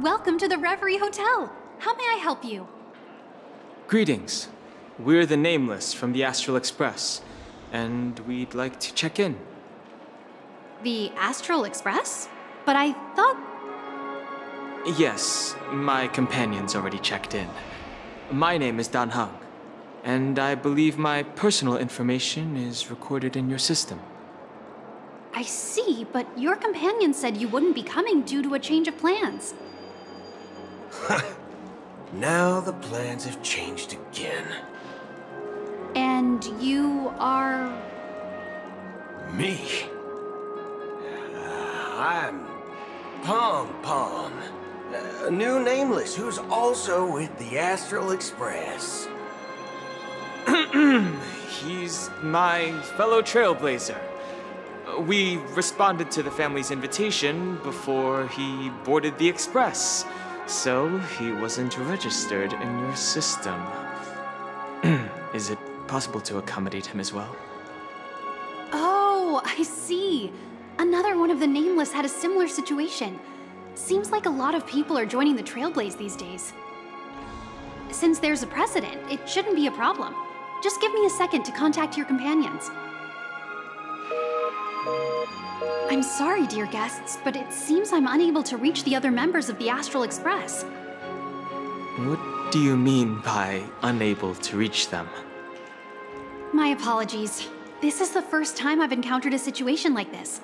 Welcome to the Reverie Hotel. How may I help you? Greetings. We're the Nameless from the Astral Express, and we'd like to check in. The Astral Express? But I thought... Yes, my companion's already checked in. My name is Dan Hung, and I believe my personal information is recorded in your system. I see, but your companion said you wouldn't be coming due to a change of plans. Now the plans have changed again. And you are... Me? I'm Pom Pom, a new Nameless who's also with the Astral Express. He's my fellow trailblazer. We responded to the family's invitation before he boarded the express, so he wasn't registered in your system. Is it possible to accommodate him as well? Oh, I see. Another one of the Nameless had a similar situation. Seems like a lot of people are joining the Trailblaze these days. Since there's a precedent, it shouldn't be a problem. Just give me a second to contact your companions. I'm sorry, dear guests, but it seems I'm unable to reach the other members of the Astral Express. What do you mean by unable to reach them? My apologies. This is the first time I've encountered a situation like this.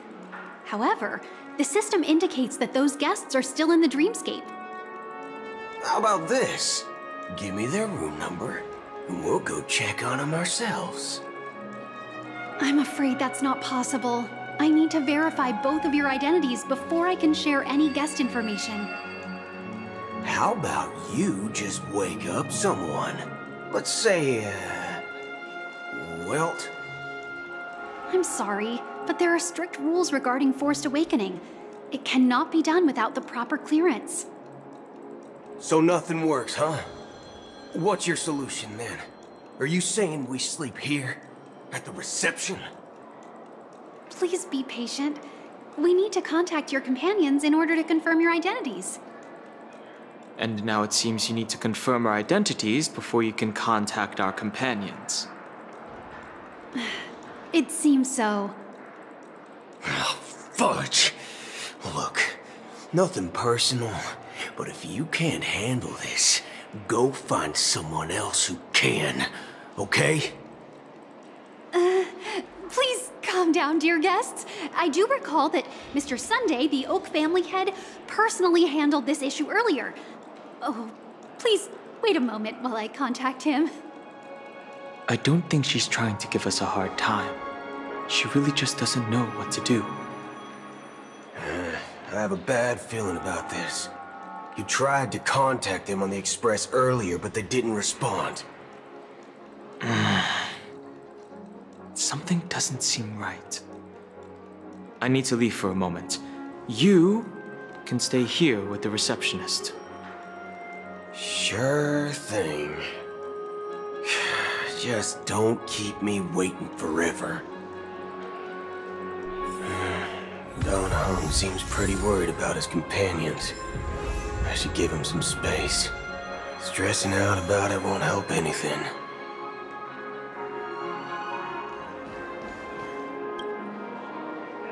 However, the system indicates that those guests are still in the dreamscape. How about this? Give me their room number, and we'll go check on them ourselves. I'm afraid that's not possible. I need to verify both of your identities before I can share any guest information. How about you just wake up someone? Let's say, Welt? I'm sorry, but there are strict rules regarding forced awakening. It cannot be done without the proper clearance. So nothing works, huh? What's your solution then? Are you saying we sleep here? At the reception? Please be patient. We need to contact your companions in order to confirm your identities. And now it seems you need to confirm our identities before you can contact our companions. It seems so. Oh, fudge! Look, nothing personal, but if you can't handle this, go find someone else who can, okay? Please calm down, dear guests. I do recall that Mr. Sunday, the Oak family head, personally handled this issue earlier. Oh, please wait a moment while I contact him. I don't think she's trying to give us a hard time. She really just doesn't know what to do. I have a bad feeling about this. You tried to contact them on the Express earlier, but they didn't respond. Something doesn't seem right. I need to leave for a moment. You can stay here with the receptionist. Sure thing. Just don't keep me waiting forever. Don Hung seems pretty worried about his companions. I should give him some space. Stressing out about it won't help anything.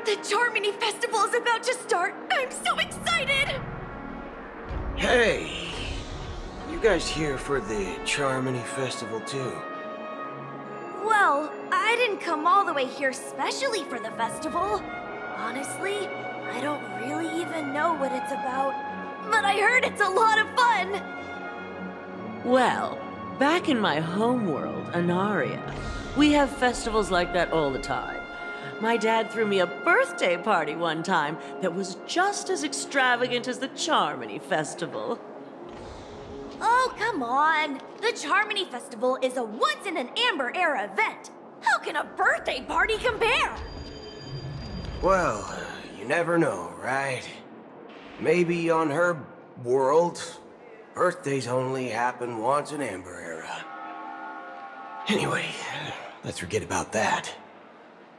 The Charmony Festival is about to start! I'm so excited! Hey! You guys here for the Charmony Festival too? Well, I didn't come all the way here specially for the festival. Honestly, I don't really even know what it's about. But I heard it's a lot of fun! Well, back in my homeworld, Anaria, we have festivals like that all the time. My dad threw me a birthday party one time that was just as extravagant as the Charmony Festival. Oh, come on! The Charmony Festival is a once-in-an-amber era event. How can a birthday party compare? Well, you never know, right? Maybe on her world, birthdays only happen once in Amber Era. Anyway, let's forget about that.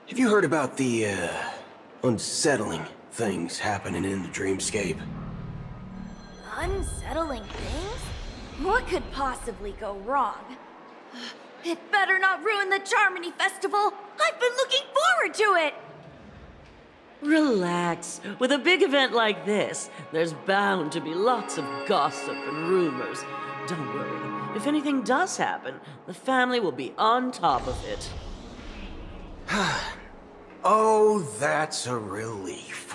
Have you heard about the, unsettling things happening in the dreamscape? Unsettling things? What could possibly go wrong? It better not ruin the Charmony Festival! I've been looking forward to it! Relax. With a big event like this, there's bound to be lots of gossip and rumors. Don't worry. If anything does happen, the family will be on top of it. Oh, that's a relief.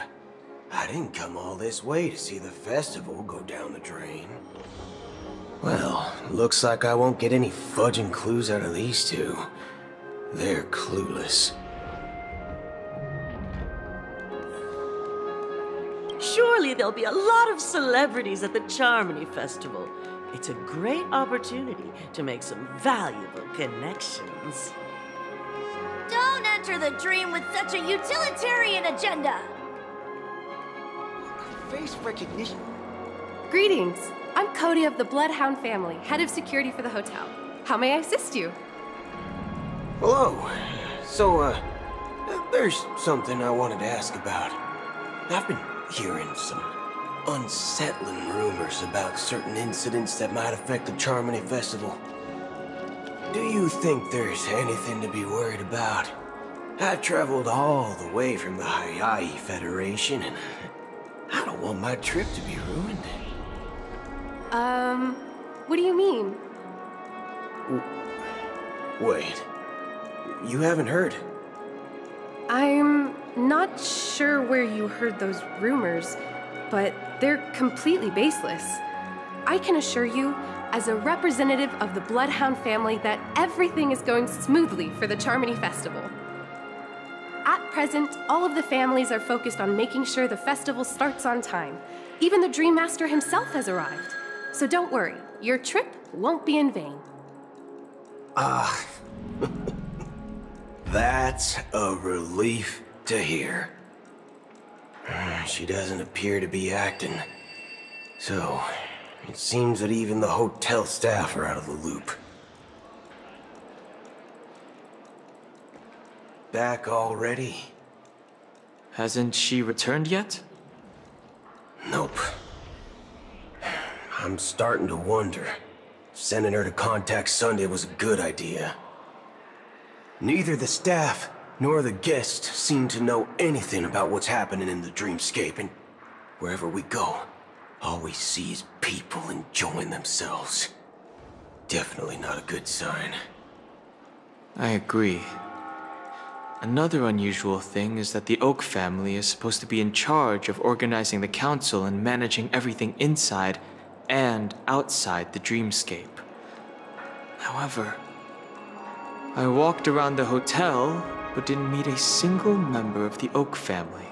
I didn't come all this way to see the festival go down the drain. Well, looks like I won't get any fudging clues out of these two. They're clueless. Surely there'll be a lot of celebrities at the Charmony Festival. It's a great opportunity to make some valuable connections. Don't enter the dream with such a utilitarian agenda! Face recognition. Greetings. I'm Cody of the Bloodhound family, head of security for the hotel. How may I assist you? Hello. So, there's something I wanted to ask about. I've been hearing some unsettling rumors about certain incidents that might affect the Charmony Festival. Do you think there's anything to be worried about? I've traveled all the way from the Hayahi Federation, and I don't want my trip to be ruined. What do you mean? Wait. You haven't heard? I'm not sure where you heard those rumors, but they're completely baseless. I can assure you, as a representative of the Bloodhound family, that everything is going smoothly for the Charmony Festival. At present, all of the families are focused on making sure the festival starts on time. Even the Dream Master himself has arrived. So don't worry, your trip won't be in vain. That's a relief to hear. She doesn't appear to be acting. So, it seems that even the hotel staff are out of the loop. Back already? Hasn't she returned yet? Nope. I'm starting to wonder. Sending her to contact Sunday was a good idea. Neither the staff nor the guests seem to know anything about what's happening in the dreamscape, and wherever we go, all we see is people enjoying themselves. Definitely not a good sign. I agree. Another unusual thing is that the Oak family is supposed to be in charge of organizing the council and managing everything inside and outside the dreamscape. However, I walked around the hotel, but didn't meet a single member of the Oak family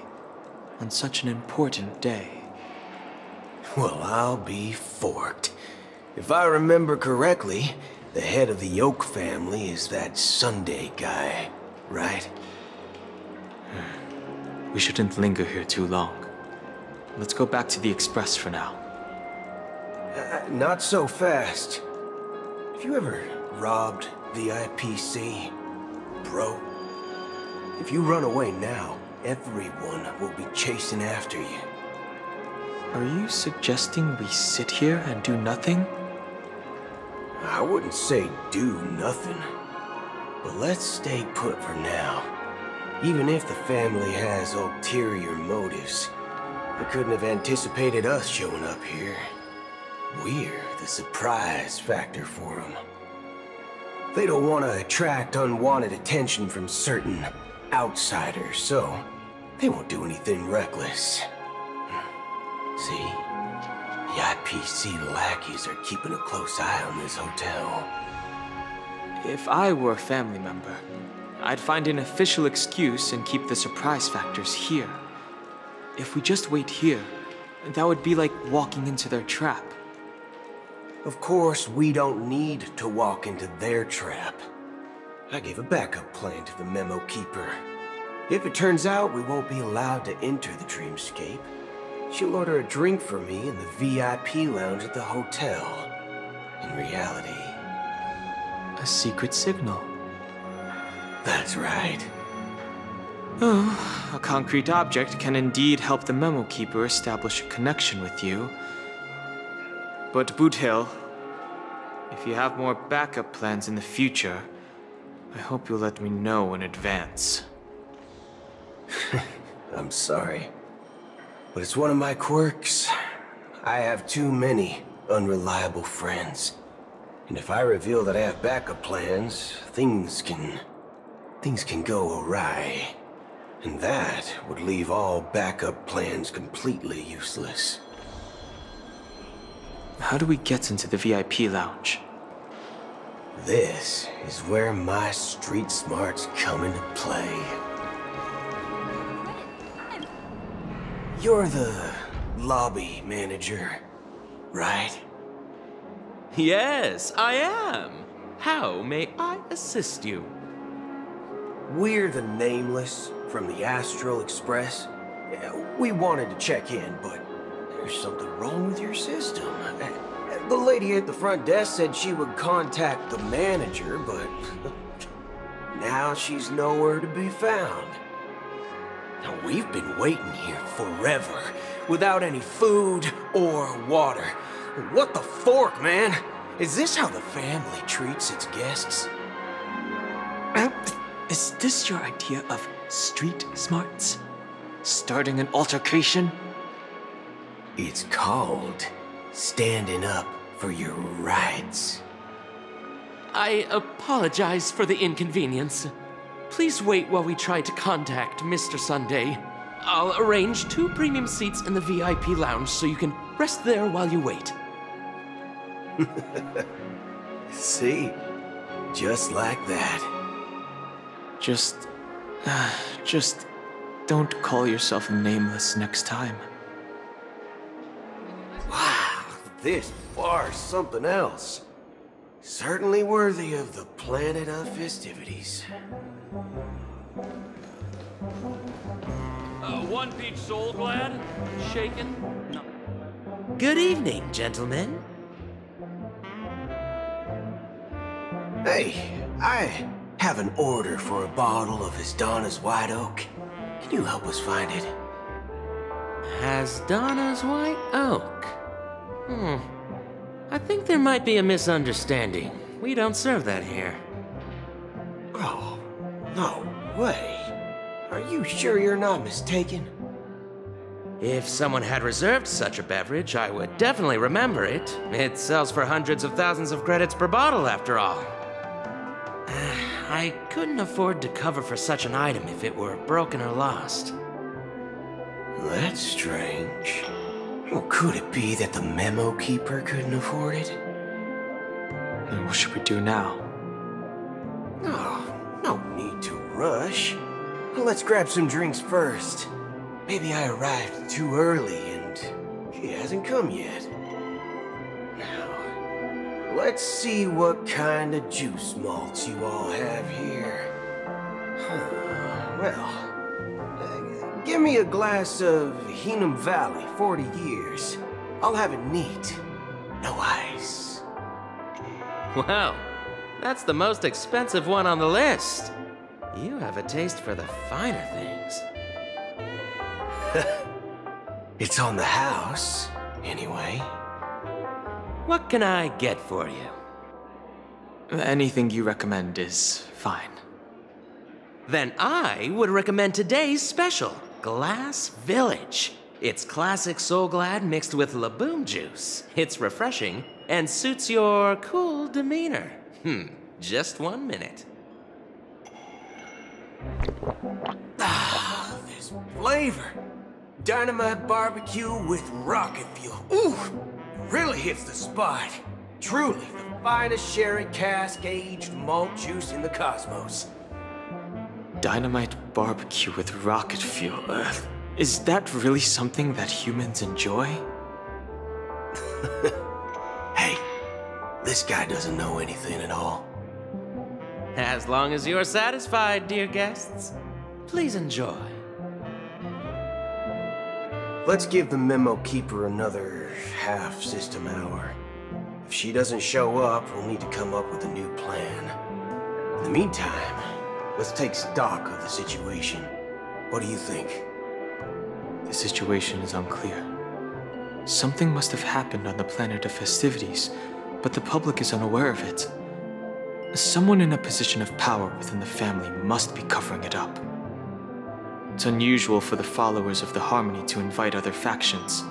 on such an important day. Well, I'll be forked. If I remember correctly, the head of the Oak family is that Sunday guy, right? We shouldn't linger here too long. Let's go back to the Express for now. Not so fast. Have you ever robbed the IPC, bro? If you run away now, everyone will be chasing after you. Are you suggesting we sit here and do nothing? I wouldn't say do nothing, but let's stay put for now. Even if the family has ulterior motives, they couldn't have anticipated us showing up here. We're the surprise factor for them. They don't want to attract unwanted attention from certain outsiders, so they won't do anything reckless. See? The IPC lackeys are keeping a close eye on this hotel. If I were a family member, I'd find an official excuse and keep the surprise factors here. If we just wait here, that would be like walking into their trap. Of course, we don't need to walk into their trap. I gave a backup plan to the memo keeper. If it turns out we won't be allowed to enter the dreamscape, she'll order a drink for me in the VIP lounge at the hotel. In reality, A secret signal. that's right. Oh, a concrete object can indeed help the memo keeper establish a connection with you. But Boot Hill, if you have more backup plans in the future, I hope you'll let me know in advance. I'm sorry, but it's one of my quirks. I have too many unreliable friends. And if I reveal that I have backup plans, things can go awry. And that would leave all backup plans completely useless. How do we get into the VIP lounge? This is where my street smarts come into play. You're the lobby manager, right? Yes, I am. How may I assist you? We're the Nameless from the Astral Express. We wanted to check in, but there's something wrong with your system. The lady at the front desk said she would contact the manager, but now she's nowhere to be found. Now, we've been waiting here forever, without any food or water. What the fork, man? Is this how the family treats its guests? Is this your idea of street smarts? Starting an altercation? It's called standing up for your rights. I apologize for the inconvenience. Please wait while we try to contact Mr. Sunday. I'll arrange 2 premium seats in the VIP lounge so you can rest there while you wait. See? Just like that. Just don't call yourself Nameless next time. Wow, this bar's something else. Certainly worthy of the planet of festivities. 1 peach soul glad? Shaken? No. Good evening, gentlemen. Hey, I have an order for a bottle of Hasdana's White Oak. Can you help us find it? Hasdana's White Oak. I think there might be a misunderstanding. We don't serve that here. Oh, no way. Are you sure you're not mistaken? If someone had reserved such a beverage, I would definitely remember it. It sells for hundreds of thousands of credits per bottle, after all. I couldn't afford to cover for such an item if it were broken or lost. That's strange. Well, could it be that the memo keeper couldn't afford it? Then what should we do now? Oh, no need to rush. Well, let's grab some drinks first. Maybe I arrived too early and she hasn't come yet. Now, let's see what kind of juice malts you all have here. Give me a glass of Heenum Valley, 40 years. I'll have it neat. No ice. Wow, that's the most expensive one on the list. You have a taste for the finer things. It's on the house, anyway. What can I get for you? Anything you recommend is fine. Then I would recommend today's special, Glass Village. It's classic Soul Glad mixed with Laboom juice. It's refreshing and suits your cool demeanor. Just 1 minute. Ah, this flavor. Dynamite barbecue with rocket fuel. Ooh, really hits the spot. Truly the finest sherry cask-aged malt juice in the cosmos. Dynamite barbecue with rocket fuel. Is that really something that humans enjoy? Hey, this guy doesn't know anything at all. As long as you're satisfied, dear guests, please enjoy. Let's give the memo keeper another half-system hour. If she doesn't show up, we'll need to come up with a new plan. In the meantime, let's take stock of the situation. What do you think? The situation is unclear. Something must have happened on the planet of festivities, but the public is unaware of it. Someone in a position of power within the family must be covering it up. It's unusual for the followers of the Harmony to invite other factions,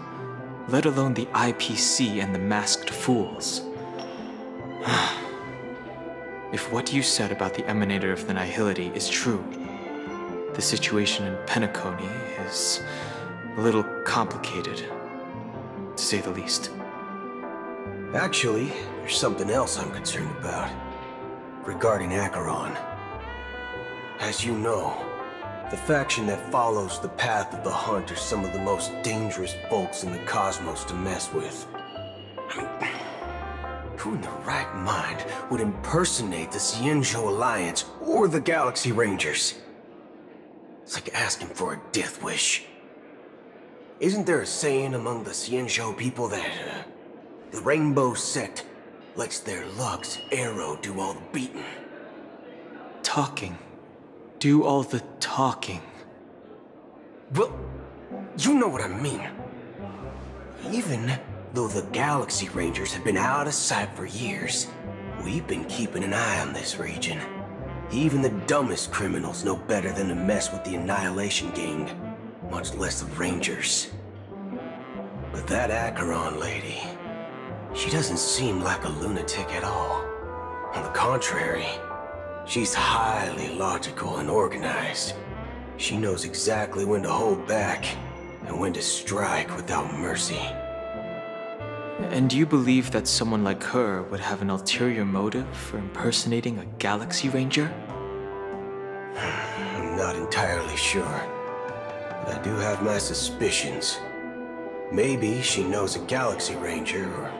let alone the IPC and the Masked Fools. If what you said about the Emanator of the Nihility is true, the situation in Penacony is a little complicated, to say the least. Actually, there's something else I'm concerned about. Regarding Acheron. As you know, the faction that follows the path of the Hunt are some of the most dangerous folks in the cosmos to mess with. I mean, who in their right mind would impersonate the Xianzhou Alliance or the Galaxy Rangers? It's like asking for a death wish. Isn't there a saying among the Xianzhou people that the Rainbow Sect lets their luck's arrow do all the beating? Talking. Do all the talking. Well, you know what I mean. Even though the Galaxy Rangers have been out of sight for years, we've been keeping an eye on this region. Even the dumbest criminals know better than to mess with the Annihilation Gang, much less the Rangers. But that Acheron lady, she doesn't seem like a lunatic at all. On the contrary, she's highly logical and organized. She knows exactly when to hold back and when to strike without mercy. And do you believe that someone like her would have an ulterior motive for impersonating a Galaxy Ranger? I'm not entirely sure, but I do have my suspicions. Maybe she knows a Galaxy Ranger, or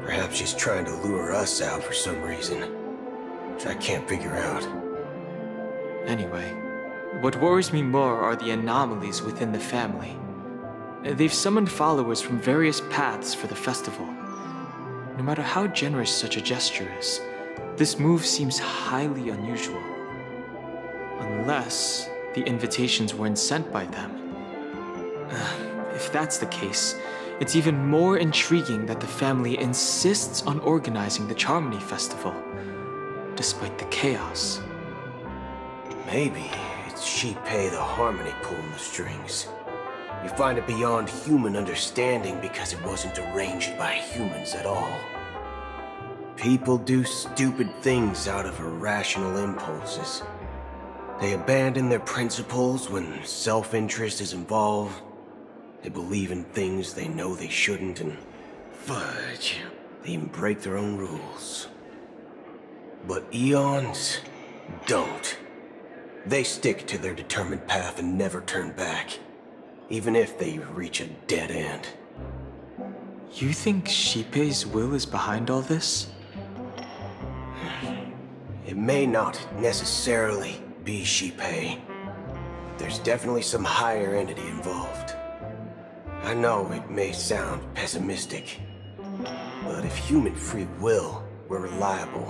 perhaps she's trying to lure us out for some reason, which I can't figure out. Anyway, what worries me more are the anomalies within the family. They've summoned followers from various paths for the festival. No matter how generous such a gesture is, this move seems highly unusual. Unless the invitations weren't sent by them. If that's the case, it's even more intriguing that the family insists on organizing the Charmony Festival, despite the chaos. Maybe it's Shipei the Harmony pulling the strings. You find it beyond human understanding because it wasn't arranged by humans at all. People do stupid things out of irrational impulses. They abandon their principles when self-interest is involved. They believe in things they know they shouldn't, and fudge, they even break their own rules. But Eons don't. They stick to their determined path and never turn back, even if they reach a dead end. You think Shipei's will is behind all this? It may not necessarily be Shipei. There's definitely some higher entity involved. I know it may sound pessimistic, but if human free will were reliable,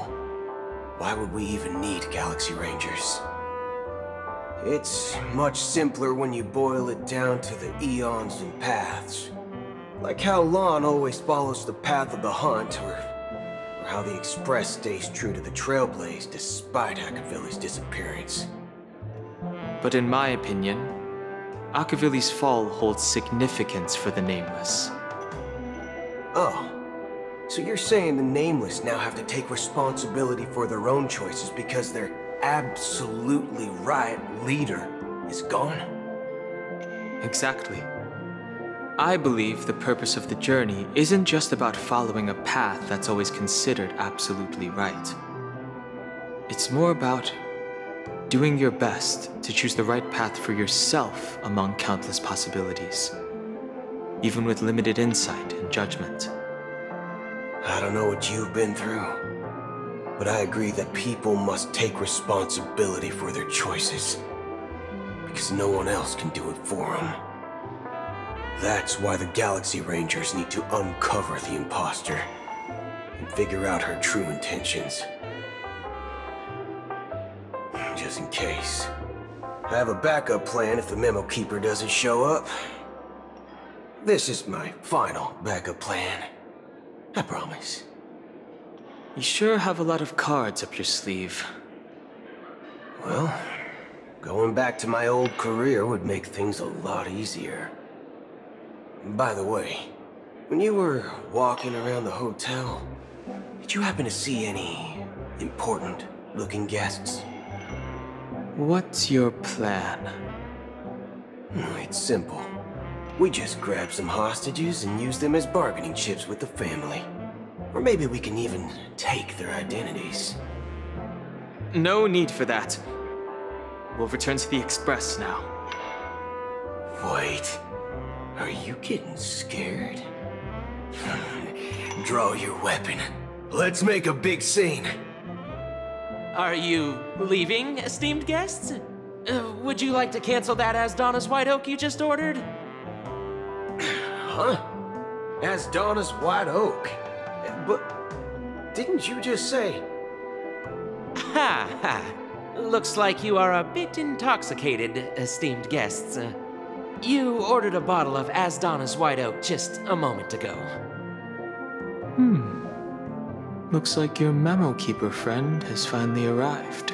why would we even need Galaxy Rangers? It's much simpler when you boil it down to the eons and paths. Like how Lon always follows the path of the Hunt, or how the Express stays true to the Trailblaze despite Akavili's disappearance. But in my opinion, Akavili's fall holds significance for the Nameless. Oh, so you're saying the Nameless now have to take responsibility for their own choices because their absolutely right leader is gone? Exactly. I believe the purpose of the journey isn't just about following a path that's always considered absolutely right. It's more about doing your best to choose the right path for yourself among countless possibilities, even with limited insight and judgment. I don't know what you've been through, but I agree that people must take responsibility for their choices, because no one else can do it for them. That's why the Galaxy Rangers need to uncover the imposter and figure out her true intentions. Just in case. I have a backup plan if the Memo Keeper doesn't show up. This is my final backup plan. I promise. You sure have a lot of cards up your sleeve. Well, going back to my old career would make things a lot easier. By the way, when you were walking around the hotel, did you happen to see any important-looking guests? What's your plan? It's simple. We just grab some hostages and use them as bargaining chips with the family. Or maybe we can even take their identities. No need for that. We'll return to the Express now. Wait. Are you getting scared? Draw your weapon. Let's make a big scene. Are you leaving, esteemed guests? Would you like to cancel that Asdana's White Oak you just ordered? Huh? Asdana's White Oak? But didn't you just say... Ha ha. Looks like you are a bit intoxicated, esteemed guests. You ordered a bottle of Asdana's White Oak just a moment ago. Looks like your memo keeper friend has finally arrived.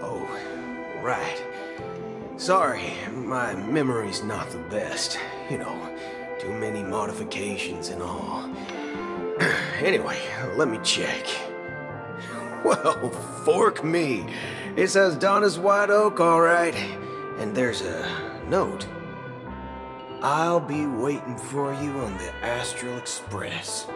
Oh, right. Sorry, my memory's not the best. You know, too many modifications and all. Anyway, let me check. Well, fork me. It says Donna's White Oak, all right. And there's a note. I'll be waiting for you on the Astral Express.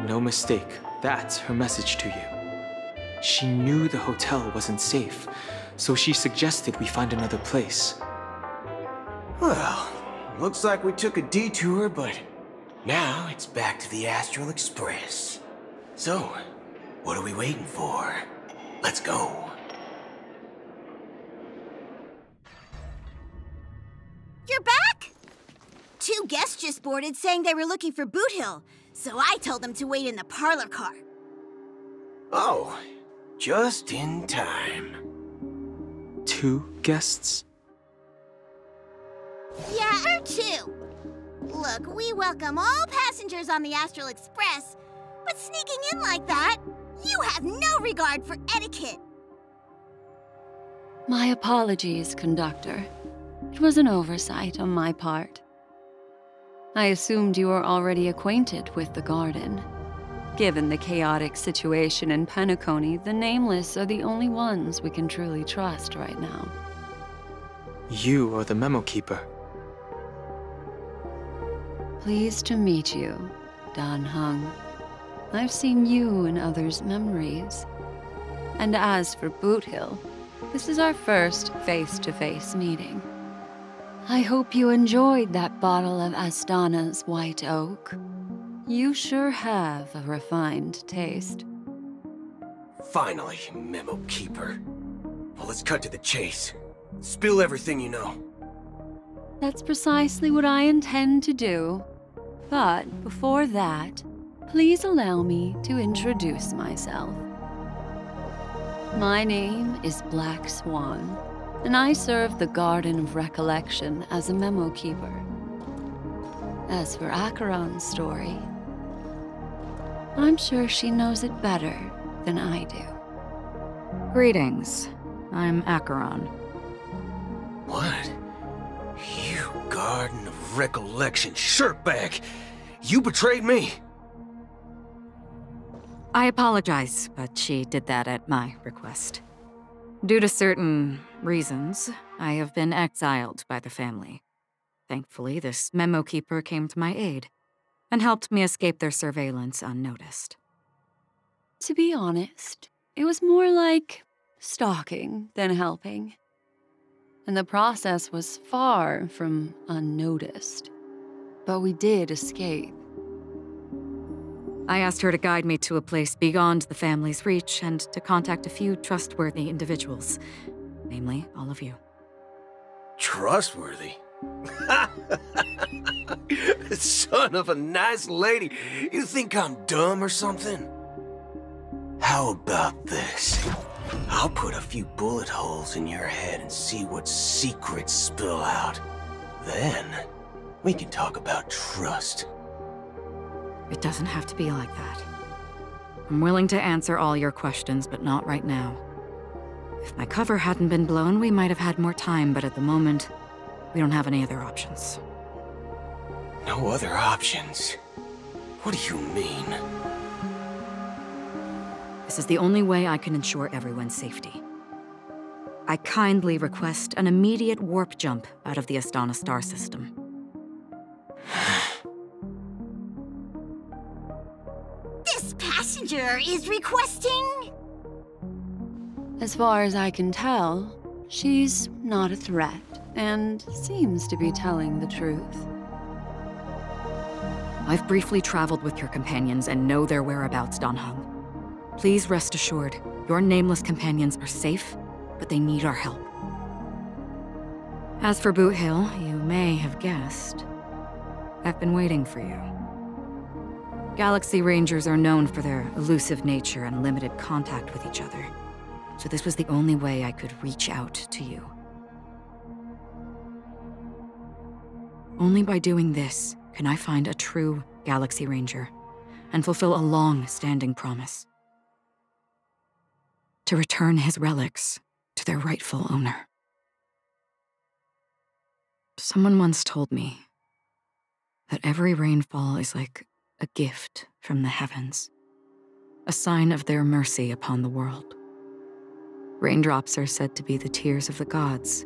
No mistake. That's her message to you. She knew the hotel wasn't safe, so she suggested we find another place. Well, looks like we took a detour, but now it's back to the Astral Express. So, what are we waiting for? Let's go. You're back? Two guests just boarded saying they were looking for Boot Hill, so I told them to wait in the parlor car. Oh, just in time. 2 guests? Yeah, or 2. Look, we welcome all passengers on the Astral Express, but sneaking in like that, you have no regard for etiquette. My apologies, conductor. It was an oversight on my part. I assumed you were already acquainted with the garden. Given the chaotic situation in Penacony, the Nameless are the only ones we can truly trust right now. You are the memo keeper. Pleased to meet you, Dan Hung. I've seen you in others' memories. And as for Boot Hill, this is our first face-to-face meeting. I hope you enjoyed that bottle of Astana's White Oak. You sure have a refined taste. Finally, Memo Keeper. Well, let's cut to the chase. Spill everything you know. That's precisely what I intend to do. But before that, please allow me to introduce myself. My name is Black Swan, and I serve the Garden of Recollection as a memo keeper. As for Acheron's story, I'm sure she knows it better than I do. Greetings. I'm Acheron. What? You Garden of Recollection shirtbag! You betrayed me! I apologize, but she did that at my request. Due to certain reasons, I have been exiled by the family. Thankfully, this memo keeper came to my aid and helped me escape their surveillance unnoticed. To be honest, it was more like stalking than helping. And the process was far from unnoticed. But we did escape. I asked her to guide me to a place beyond the family's reach and to contact a few trustworthy individuals, namely all of you. Trustworthy? Son of a nice lady, you think I'm dumb or something? How about this? I'll put a few bullet holes in your head and see what secrets spill out. then, we can talk about trust. It doesn't have to be like that. I'm willing to answer all your questions, but not right now. If my cover hadn't been blown, we might have had more time, but at the moment, we don't have any other options. No other options? What do you mean? This is the only way I can ensure everyone's safety. I kindly request an immediate warp jump out of the Astana star system. This passenger is requesting... As far as I can tell, she's not a threat, and seems to be telling the truth. I've briefly traveled with your companions and know their whereabouts, Dan Heng. Please rest assured, your nameless companions are safe, but they need our help. As for Boot Hill, you may have guessed. I've been waiting for you. Galaxy Rangers are known for their elusive nature and limited contact with each other. So this was the only way I could reach out to you. Only by doing this can I find a true Galaxy Ranger and fulfill a long-standing promise. To return his relics to their rightful owner. Someone once told me that every rainfall is like a gift from the heavens, a sign of their mercy upon the world. Raindrops are said to be the tears of the gods,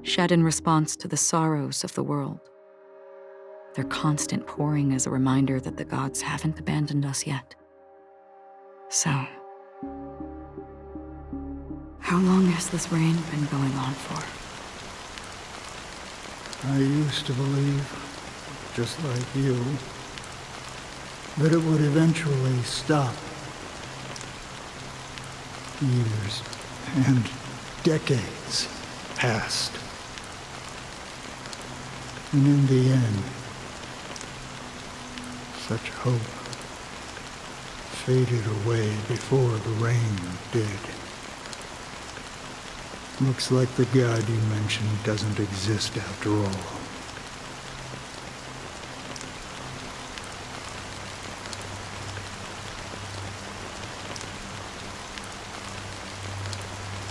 shed in response to the sorrows of the world. Their constant pouring is a reminder that the gods haven't abandoned us yet. So, how long has this rain been going on for? I used to believe, just like you, that it would eventually stop. Years and decades passed. And in the end, such hope faded away before the rain did. Looks like the god you mentioned doesn't exist after all.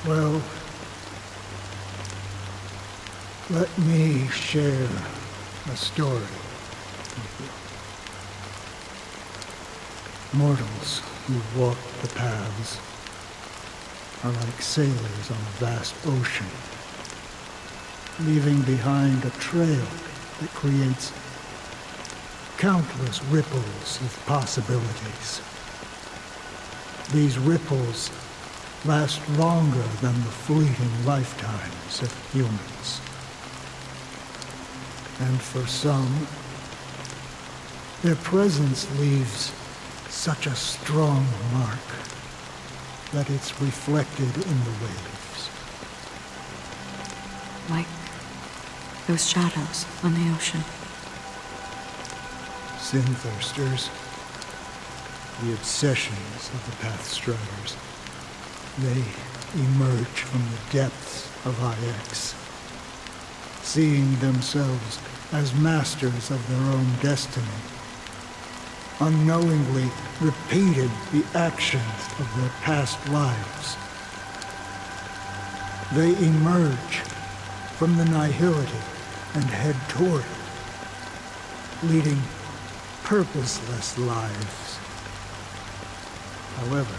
Well, let me share a story with you. Mortals who walk the paths are like sailors on a vast ocean, leaving behind a trail that creates countless ripples of possibilities. These ripples last longer than the fleeting lifetimes of humans. And for some, their presence leaves such a strong mark that it's reflected in the waves. Like those shadows on the ocean. Sin-thirsters, the obsessions of the Pathstriders. They emerge from the depths of IX, seeing themselves as masters of their own destiny, unknowingly repeated the actions of their past lives. They emerge from the nihility and head toward it, leading purposeless lives. However,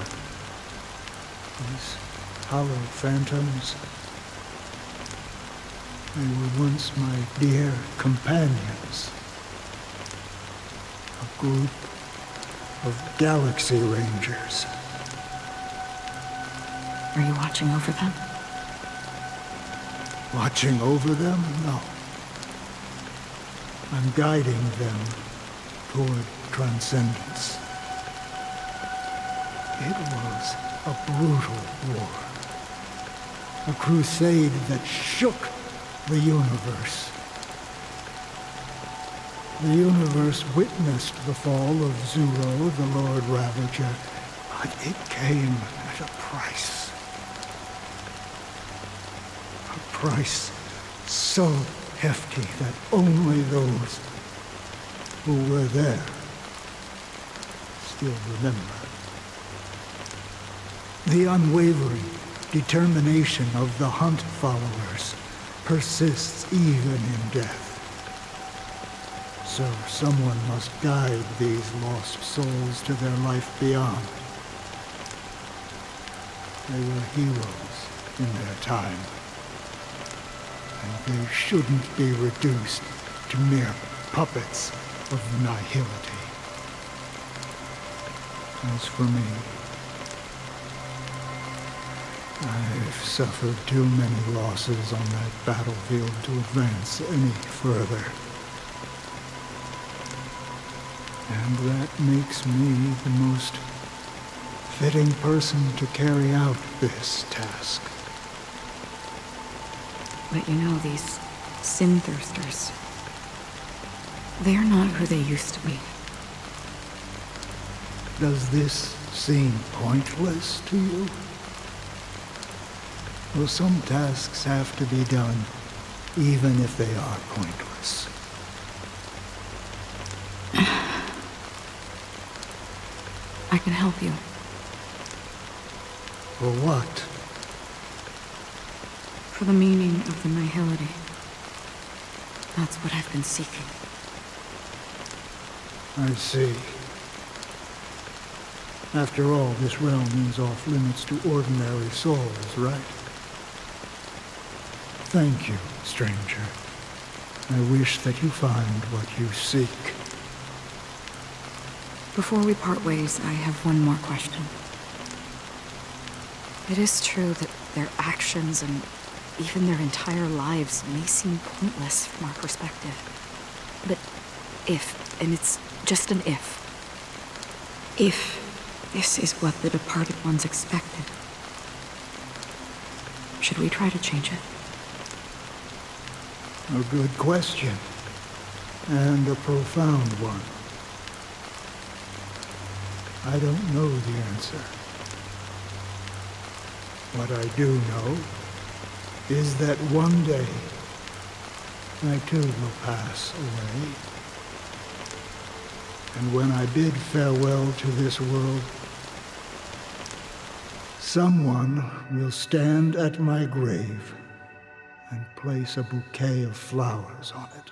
these hollow phantoms, they were once my dear companions. A group of Galaxy Rangers. Are you watching over them? Watching over them? No. I'm guiding them toward transcendence. It was a brutal war. A crusade that shook the universe. The universe witnessed the fall of Zuro, the Lord Ravager, but it came at a price. A price so hefty that only those who were there still remember. The unwavering determination of the Hunt followers persists even in death. So someone must guide these lost souls to their life beyond. They were heroes in their time, and they shouldn't be reduced to mere puppets of nihility. As for me, I've suffered too many losses on that battlefield to advance any further. And that makes me the most fitting person to carry out this task. But you know, these sin thirsters, they're not who they used to be. Does this seem pointless to you? Well, some tasks have to be done, even if they are pointless. I can help you. For what? For the meaning of the nihility. That's what I've been seeking. I see. After all, this realm is off limits to ordinary souls, right? Thank you, stranger. I wish that you find what you seek. Before we part ways, I have one more question. It is true that their actions and even their entire lives may seem pointless from our perspective. But if, and it's just an if this is what the departed ones expected, should we try to change it? A good question, and a profound one. I don't know the answer. What I do know is that one day I too will pass away. And when I bid farewell to this world, someone will stand at my grave and place a bouquet of flowers on it.